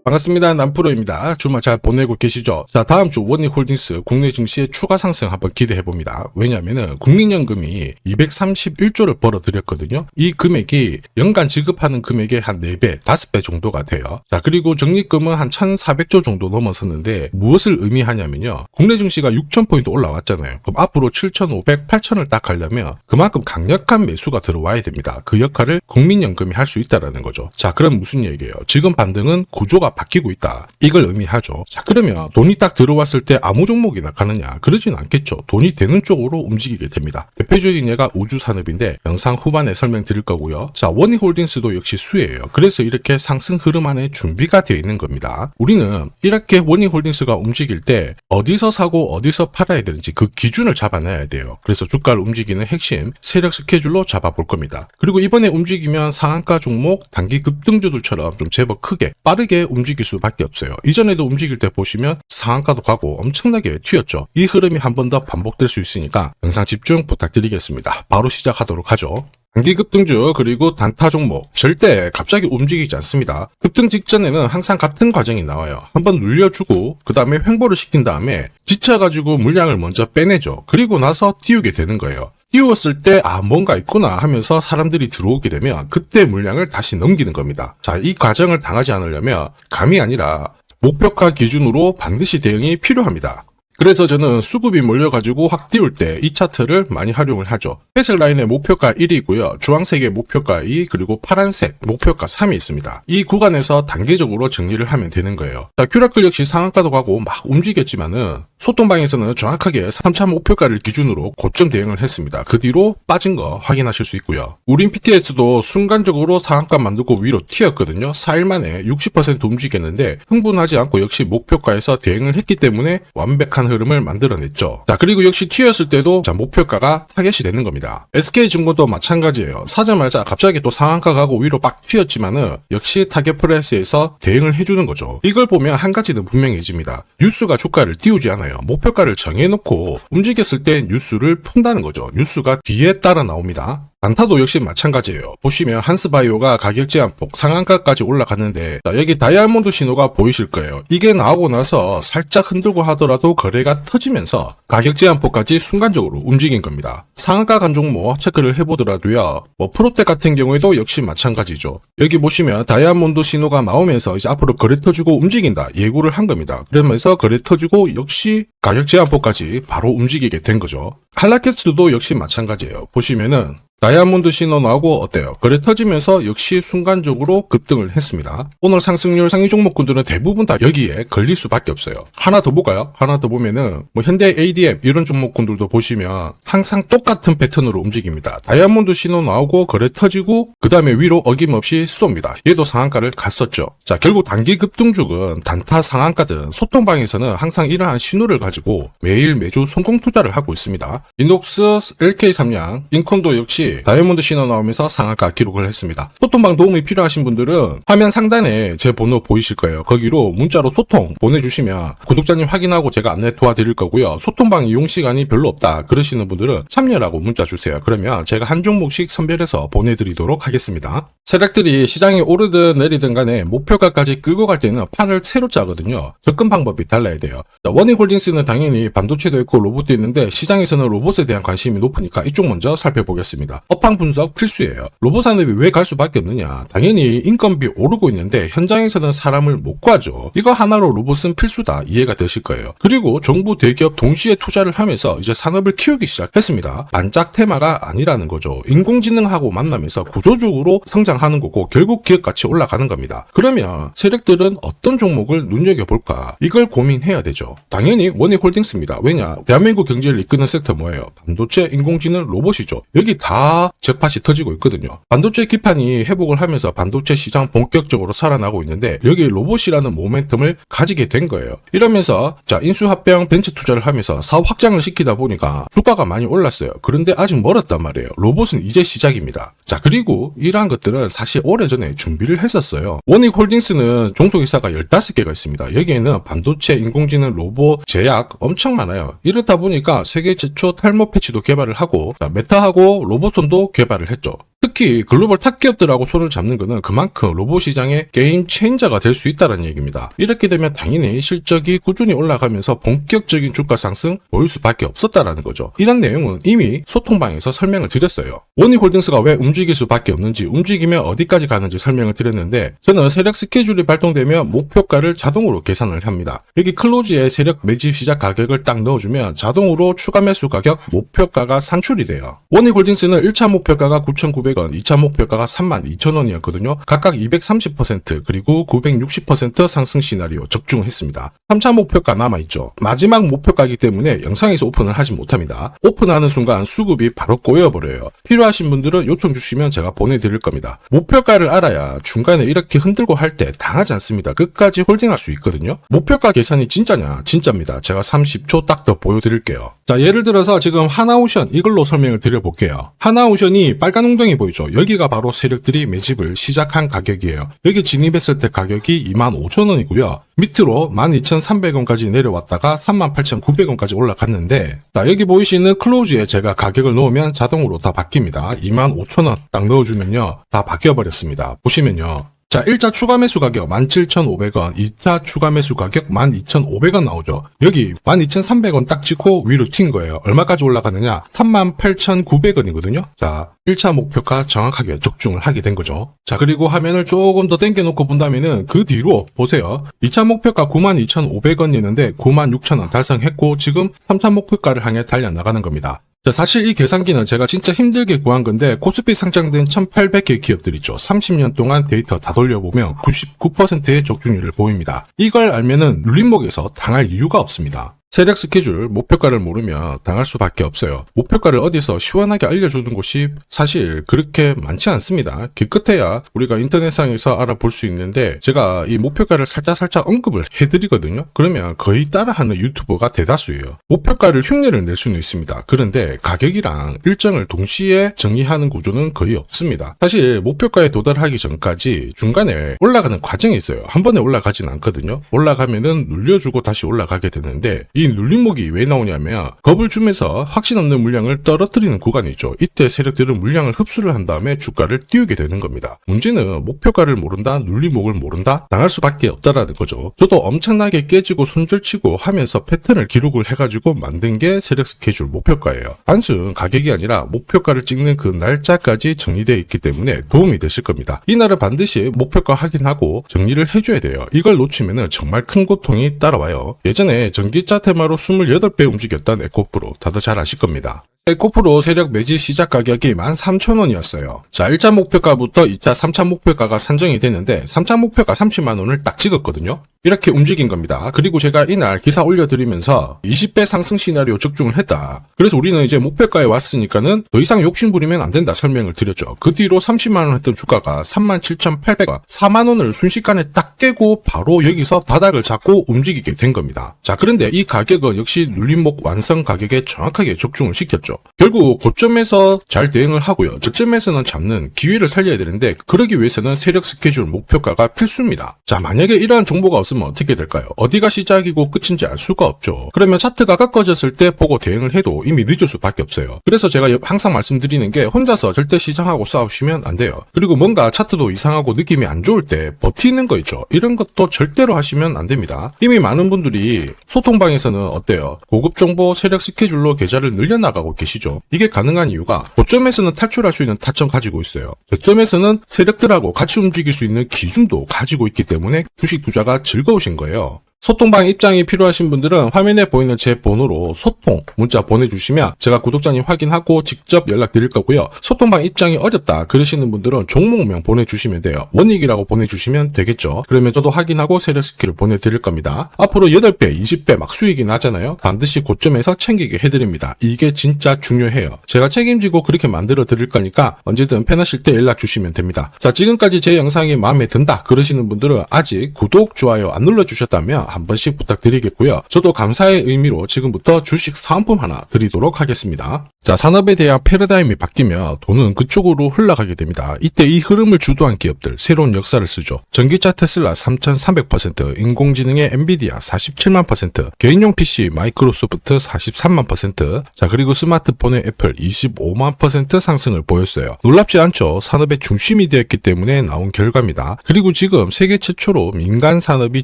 반갑습니다. 남프로입니다. 주말 잘 보내고 계시죠? 자, 다음 주 원익홀딩스 국내 증시의 추가 상승 한번 기대해봅니다. 왜냐면은 국민연금이 231조를 벌어들였거든요. 이 금액이 연간 지급하는 금액의 한 4배, 5배 정도가 돼요. 자, 그리고 적립금은 한 1,400조 정도 넘어섰는데 무엇을 의미하냐면요. 국내 증시가 6,000포인트 올라왔잖아요. 그럼 앞으로 7,500, 8,000을 딱 가려면 그만큼 강력한 매수가 들어와야 됩니다. 그 역할을 국민연금이 할 수 있다라는 거죠. 자, 그럼 무슨 얘기예요? 지금 반등은 구조가 바뀌고 있다. 이걸 의미하죠. 자, 그러면 돈이 딱 들어왔을 때 아무 종목이나 가느냐? 그러진 않겠죠. 돈이 되는 쪽으로 움직이게 됩니다. 대표적인 예가 우주산업인데 영상 후반에 설명드릴 거고요. 자, 원익홀딩스도 역시 수혜예요. 그래서 이렇게 상승 흐름 안에 준비가 되어 있는 겁니다. 우리는 이렇게 원익홀딩스가 움직일 때 어디서 사고 어디서 팔아야 되는지 그 기준을 잡아놔야 돼요. 그래서 주가를 움직이는 핵심 세력 스케줄로 잡아볼 겁니다. 그리고 이번에 움직이면 상한가 종목, 단기 급등주들처럼 좀 제법 크게 빠르게 움직일 수밖에 없어요. 이전에도 움직일 때 보시면 상한가도 가고 엄청나게 튀었죠. 이 흐름이 한 번 더 반복될 수 있으니까 영상 집중 부탁드리겠습니다. 바로 시작하도록 하죠. 단기 급등주 그리고 단타 종목 절대 갑자기 움직이지 않습니다. 급등 직전에는 항상 같은 과정이 나와요. 한번 눌려주고 그 다음에 횡보를 시킨 다음에 지쳐가지고 물량을 먼저 빼내죠. 그리고 나서 띄우게 되는 거예요. 띄웠을 때 뭔가 있구나 하면서 사람들이 들어오게 되면 그때 물량을 다시 넘기는 겁니다. 자, 이 과정을 당하지 않으려면 감이 아니라 목표가 기준으로 반드시 대응이 필요합니다. 그래서 저는 수급이 몰려가지고 확 띄울 때 이 차트를 많이 활용을 하죠. 회색 라인의 목표가 1이고요. 주황색의 목표가 2, 그리고 파란색 목표가 3이 있습니다. 이 구간에서 단계적으로 정리를 하면 되는 거예요. 자, 큐라클 역시 상한가도 가고 막 움직였지만은 소통방에서는 정확하게 3차 목표가를 기준으로 고점 대응을 했습니다. 그 뒤로 빠진 거 확인하실 수 있고요. 우린 PTS도 순간적으로 상한가 만들고 위로 튀었거든요. 4일 만에 60% 움직였는데 흥분하지 않고 역시 목표가에서 대응을 했기 때문에 완벽한 흐름을 만들어냈죠. 자, 그리고 역시 튀었을 때도 자, 목표가가 타겟이 되는 겁니다. SK증권도 마찬가지예요. 사자마자 갑자기 또 상한가 가고 위로 빡 튀었지만은 역시 타겟 프라이스에서 대응을 해주는 거죠. 이걸 보면 한 가지는 분명해집니다. 뉴스가 주가를 띄우지 않아요. 목표가를 정해놓고 움직였을 때 뉴스를 푼다는 거죠. 뉴스가 뒤에 따라 나옵니다. 단타도 역시 마찬가지예요. 보시면 한스바이오가 가격 제한폭 상한가까지 올라갔는데 자, 여기 다이아몬드 신호가 보이실 거예요. 이게 나오고 나서 살짝 흔들고 하더라도 거래가 터지면서 가격 제한폭까지 순간적으로 움직인 겁니다. 상한가 간 종목 체크를 해보더라도요. 프로텍 같은 경우에도 역시 마찬가지죠. 여기 보시면 다이아몬드 신호가 나오면서 이제 앞으로 거래 터지고 움직인다 예고를 한 겁니다. 그러면서 거래 터지고 역시 가격 제한폭까지 바로 움직이게 된 거죠. 한라캐스트도 역시 마찬가지예요. 보시면은 다이아몬드 신호 나오고 어때요? 거래 터지면서 역시 순간적으로 급등을 했습니다. 오늘 상승률 상위 종목군들은 대부분 다 여기에 걸릴 수밖에 없어요. 하나 더 볼까요? 하나 더 보면은 현대 ADM 이런 종목군들도 보시면 항상 똑같은 패턴으로 움직입니다. 다이아몬드 신호 나오고 거래 터지고 그 다음에 위로 어김없이 쏩니다. 얘도 상한가를 갔었죠. 자, 결국 단기 급등주는 단타 상한가든 소통방에서는 항상 이러한 신호를 가지고 매일 매주 성공 투자를 하고 있습니다. 인녹스, LK삼양, 인콘도 역시 다이아몬드 신호 나오면서 상한가 기록을 했습니다. 소통방 도움이 필요하신 분들은 화면 상단에 제 번호 보이실 거예요. 거기로 문자로 소통 보내주시면 구독자님 확인하고 제가 안내 도와드릴 거고요. 소통방 이용 시간이 별로 없다 그러시는 분들은 참여라고 문자 주세요. 그러면 제가 한 종목씩 선별해서 보내드리도록 하겠습니다. 세력들이 시장이 오르든 내리든 간에 목표가까지 끌고 갈 때는 판을 새로 짜거든요. 접근 방법이 달라야 돼요. 원익홀딩스는 당연히 반도체도 있고 로봇도 있는데 시장에서는 로봇에 대한 관심이 높으니까 이쪽 먼저 살펴보겠습니다. 업황 분석 필수예요. 로봇 산업이 왜 갈 수밖에 없느냐? 당연히 인건비 오르고 있는데 현장에서는 사람을 못 구하죠. 이거 하나로 로봇은 필수다 이해가 되실 거예요. 그리고 정부 대기업 동시에 투자를 하면서 이제 산업을 키우기 시작했습니다. 반짝 테마가 아니라는 거죠. 인공지능하고 만나면서 구조적으로 성장하는 거고 결국 기업 가치 올라가는 겁니다. 그러면 세력들은 어떤 종목을 눈여겨볼까? 이걸 고민해야 되죠. 당연히 원익홀딩스입니다. 왜냐? 대한민국 경제를 이끄는 섹터 뭐예요? 반도체, 인공지능, 로봇이죠. 여기 다 잭팟이 터지고 있거든요. 반도체 기판이 회복을 하면서 반도체 시장 본격적으로 살아나고 있는데 여기 로봇이라는 모멘텀을 가지게 된 거예요. 이러면서 자, 인수합병 벤처 투자를 하면서 사업 확장을 시키다 보니까 주가가 많이 올랐어요. 그런데 아직 멀었단 말이에요. 로봇은 이제 시작입니다. 자, 그리고 이러한 것들은 사실 오래전에 준비를 했었어요. 원익홀딩스는 종속회사가 15개가 있습니다. 여기에는 반도체, 인공지능, 로봇, 제약 엄청 많아요. 이렇다 보니까 세계 최초 탈모 패치도 개발을 하고 자, 메타하고 로봇손도 개발을 했죠. 특히 글로벌 탑 기업들하고 손을 잡는 것은 그만큼 로봇 시장의 게임 체인저가 될 수 있다는 얘기입니다. 이렇게 되면 당연히 실적이 꾸준히 올라가면서 본격적인 주가 상승 보일 수밖에 없었다라는 거죠. 이런 내용은 이미 소통방에서 설명을 드렸어요. 원익홀딩스가 왜 움직일 수밖에 없는지, 움직이면 어디까지 가는지 설명을 드렸는데, 저는 세력 스케줄이 발동되면 목표가를 자동으로 계산을 합니다. 여기 클로즈에 세력 매집 시작 가격을 딱 넣어주면 자동으로 추가 매수 가격 목표가가 산출이 돼요. 원익홀딩스는 1차 목표가가 9,900원, 2차 목표가가 32,000원이었거든요. 각각 230% 그리고 960% 상승 시나리오 적중했습니다. 3차 목표가 남아있죠. 마지막 목표가이기 때문에 영상에서 오픈을 하지 못합니다. 오픈하는 순간 수급이 바로 꼬여버려요. 필요하신 분들은 요청 주시면 제가 보내드릴 겁니다. 목표가를 알아야 중간에 이렇게 흔들고 할 때 당하지 않습니다. 끝까지 홀딩할 수 있거든요. 목표가 계산이 진짜냐? 진짜입니다. 제가 30초 딱 더 보여드릴게요. 자, 예를 들어서 지금 하나오션 이걸로 설명을 드려볼게요. 하나오션이 빨간 웅덩이 보이죠? 여기가 바로 세력들이 매집을 시작한 가격이에요. 여기 진입했을 때 가격이 25,000원이고요. 밑으로 12,300원까지 내려왔다가 38,900원까지 올라갔는데, 자, 여기 보이시는 클로즈에 제가 가격을 넣으면 자동으로 다 바뀝니다. 25,000원 딱 넣어주면요, 다 바뀌어버렸습니다. 보시면요. 자, 1차 추가 매수 가격 17,500원, 2차 추가 매수 가격 12,500원 나오죠. 여기 12,300원 딱 찍고 위로 튄 거예요. 얼마까지 올라가느냐? 38,900원이거든요. 자, 1차 목표가 정확하게 적중을 하게 된 거죠. 자, 그리고 화면을 조금 더 당겨놓고 본다면은 그 뒤로 보세요. 2차 목표가 92,500원이었는데 96,000원 달성했고 지금 3차 목표가를 향해 달려나가는 겁니다. 자, 사실 이 계산기는 제가 진짜 힘들게 구한 건데 코스피 상장된 1800개 기업들 있죠. 30년 동안 데이터 다 돌려보면 99%의 적중률을 보입니다. 이걸 알면은 눌림목에서 당할 이유가 없습니다. 세력 스케줄, 목표가를 모르면 당할 수밖에 없어요. 목표가를 어디서 시원하게 알려주는 곳이 사실 그렇게 많지 않습니다. 기껏해야 우리가 인터넷상에서 알아볼 수 있는데 제가 이 목표가를 살짝 언급을 해드리거든요. 그러면 거의 따라하는 유튜버가 대다수예요. 목표가를 흉내를 낼 수는 있습니다. 그런데 가격이랑 일정을 동시에 정의하는 구조는 거의 없습니다. 사실 목표가에 도달하기 전까지 중간에 올라가는 과정이 있어요. 한 번에 올라가진 않거든요. 올라가면은 눌려주고 다시 올라가게 되는데 이 눌림목이 왜 나오냐면 겁을 주면서 확신 없는 물량을 떨어뜨리는 구간이 있죠. 이때 세력들은 물량을 흡수를 한 다음에 주가를 띄우게 되는 겁니다. 문제는 목표가를 모른다, 눌림목을 모른다, 당할 수밖에 없다라는 거죠. 저도 엄청나게 깨지고 손절치고 하면서 패턴을 기록을 해가지고 만든 게 세력 스케줄 목표가예요. 단순 가격이 아니라 목표가를 찍는 그 날짜까지 정리되어 있기 때문에 도움이 되실 겁니다. 이날은 반드시 목표가 확인하고 정리를 해줘야 돼요. 이걸 놓치면 정말 큰 고통이 따라와요. 예전에 전기차 테마로 28배 움직였던 에코프로 다들 잘 아실 겁니다. 에코프로 세력 매집 시작 가격이 13,000원이었어요. 자, 1차 목표가부터 2차, 3차 목표가가 산정이 됐는데 3차 목표가 30만원을 딱 찍었거든요. 이렇게 움직인 겁니다. 그리고 제가 이날 기사 올려드리면서 20배 상승 시나리오 적중을 했다. 그래서 우리는 이제 목표가에 왔으니까는 더 이상 욕심부리면 안 된다 설명을 드렸죠. 그 뒤로 30만원 했던 주가가 37,800원, 4만원을 순식간에 딱 깨고 바로 여기서 바닥을 잡고 움직이게 된 겁니다. 자, 그런데 이 가격은 역시 눌림목 완성 가격에 정확하게 적중을 시켰죠. 결국 고점에서 잘 대응을 하고요. 저점에서는 잡는 기회를 살려야 되는데 그러기 위해서는 세력 스케줄 목표가가 필수입니다. 자, 만약에 이러한 정보가 없으면 어떻게 될까요? 어디가 시작이고 끝인지 알 수가 없죠. 그러면 차트가 꺾어졌을 때 보고 대응을 해도 이미 늦을 수밖에 없어요. 그래서 제가 항상 말씀드리는 게 혼자서 절대 시장하고 싸우시면 안 돼요. 그리고 뭔가 차트도 이상하고 느낌이 안 좋을 때 버티는 거 있죠. 이런 것도 절대로 하시면 안 됩니다. 이미 많은 분들이 소통방에서는 어때요? 고급 정보 세력 스케줄로 계좌를 늘려나가고 계시죠. 이게 가능한 이유가 고점에서는 탈출할 수 있는 타점 가지고 있어요. 저점에서는 세력들하고 같이 움직일 수 있는 기준도 가지고 있기 때문에 주식 투자가 즐거우신 거예요. 소통방 입장이 필요하신 분들은 화면에 보이는 제 번호로 소통 문자 보내주시면 제가 구독자님 확인하고 직접 연락드릴 거고요. 소통방 입장이 어렵다 그러시는 분들은 종목명 보내주시면 돼요. 원익이라고 보내주시면 되겠죠. 그러면 저도 확인하고 세력 스킬을 보내드릴 겁니다. 앞으로 8배, 20배 막 수익이 나잖아요. 반드시 고점에서 챙기게 해드립니다. 이게 진짜 중요해요. 제가 책임지고 그렇게 만들어 드릴 거니까 언제든 편하실 때 연락 주시면 됩니다. 자, 지금까지 제 영상이 마음에 든다 그러시는 분들은 아직 구독, 좋아요 안 눌러주셨다면 한 번씩 부탁드리겠고요. 저도 감사의 의미로 지금부터 주식 사은품 하나 드리도록 하겠습니다. 자, 산업에 대한 패러다임이 바뀌면 돈은 그쪽으로 흘러가게 됩니다. 이때 이 흐름을 주도한 기업들 새로운 역사를 쓰죠. 전기차 테슬라 3,300%, 인공지능의 엔비디아 47만 %, 개인용 PC 마이크로소프트 43만 %, 자 그리고 스마트폰의 애플 25만 % 상승을 보였어요. 놀랍지 않죠? 산업의 중심이 되었기 때문에 나온 결과입니다. 그리고 지금 세계 최초로 민간 산업이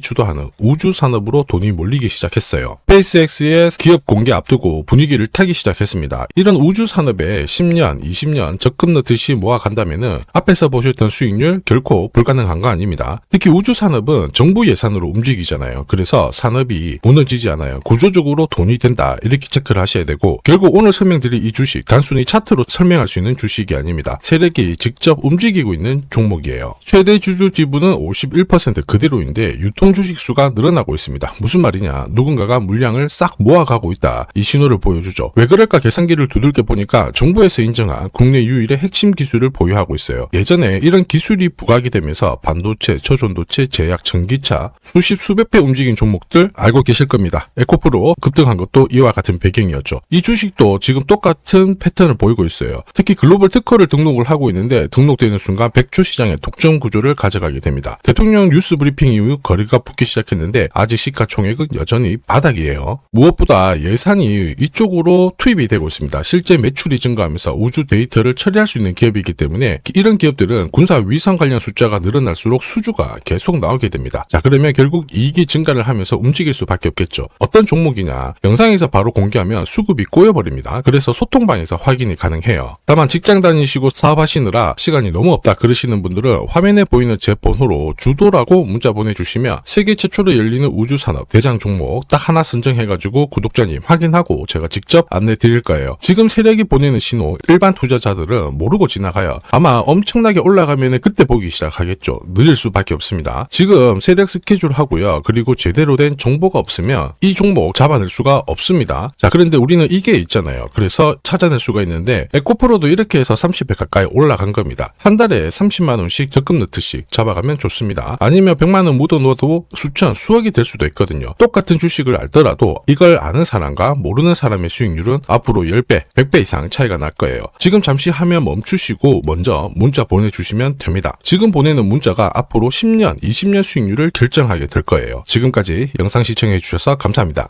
주도하는 우주 산업으로 돈이 몰리기 시작했어요. 스페이스X의 기업 공개 앞두고 분위기를 타기 시작했습니다. 이런 우주 산업에 10년, 20년 적금 넣듯이 모아간다면은 앞에서 보셨던 수익률 결코 불가능한 거 아닙니다. 특히 우주 산업은 정부 예산으로 움직이잖아요. 그래서 산업이 무너지지 않아요. 구조적으로 돈이 된다. 이렇게 체크를 하셔야 되고, 결국 오늘 설명드릴 이 주식 단순히 차트로 설명할 수 있는 주식이 아닙니다. 세력이 직접 움직이고 있는 종목이에요. 최대 주주 지분은 51% 그대로인데 유통 주식 수가 늘어나고 있습니다. 무슨 말이냐? 누군가가 물량을 싹 모아가고 있다. 이 신호를 보여주죠. 왜 그럴까 계산기를 두들겨 보니까 정부에서 인정한 국내 유일의 핵심 기술을 보유하고 있어요. 예전에 이런 기술이 부각이 되면서 반도체, 초전도체, 제약, 전기차 수십 배 움직인 종목들 알고 계실 겁니다. 에코프로 급등한 것도 이와 같은 배경이었죠. 이 주식도 지금 똑같은 패턴을 보이고 있어요. 특히 글로벌 특허를 등록을 하고 있는데 등록되는 순간 백조 시장의 독점 구조를 가져가게 됩니다. 대통령 뉴스 브리핑 이후 거리가 붙기 시작했는데 아직 시가총액은 여전히 바닥이에요. 무엇보다 예산이 이쪽으로 투입이 되고 있습니다. 실제 매출이 증가하면서 우주 데이터를 처리할 수 있는 기업이기 때문에 이런 기업들은 군사 위상 관련 숫자가 늘어날수록 수주가 계속 나오게 됩니다. 자, 그러면 결국 이익이 증가를 하면서 움직일 수밖에 없겠죠. 어떤 종목이냐? 영상에서 바로 공개하면 수급이 꼬여버립니다. 그래서 소통방에서 확인이 가능해요. 다만 직장 다니시고 사업하시느라 시간이 너무 없다 그러시는 분들은 화면에 보이는 제 번호로 주도라고 문자 보내주시면 세계 최초로 열리는 우주산업 대장 종목 딱 하나 선정해가지고 구독자님 확인하고 제가 직접 안내 드릴 거예요. 지금 세력이 보내는 신호 일반 투자자들은 모르고 지나가요. 아마 엄청나게 올라가면 그때 보기 시작하겠죠. 늦을 수밖에 없습니다. 지금 세력 스케줄 하고요. 그리고 제대로 된 정보가 없으면 이 종목 잡아낼 수가 없습니다. 자, 그런데 우리는 이게 있잖아요. 그래서 찾아낼 수가 있는데 에코프로도 이렇게 해서 30배 가까이 올라간 겁니다. 한 달에 30만 원씩 적금 넣듯이 잡아가면 좋습니다. 아니면 100만 원 묻어놓아도 수천, 수억이 될 수도 있거든요. 똑같은 주식을 알더라도 이걸 아는 사람과 모르는 사람의 수익률은 앞으로 10배, 100배 이상 차이가 날 거예요. 지금 잠시 화면 멈추시고 먼저 문자 보내주시면 됩니다. 지금 보내는 문자가 앞으로 10년, 20년 수익률을 결정하게 될 거예요. 지금까지 영상 시청해 주셔서 감사합니다.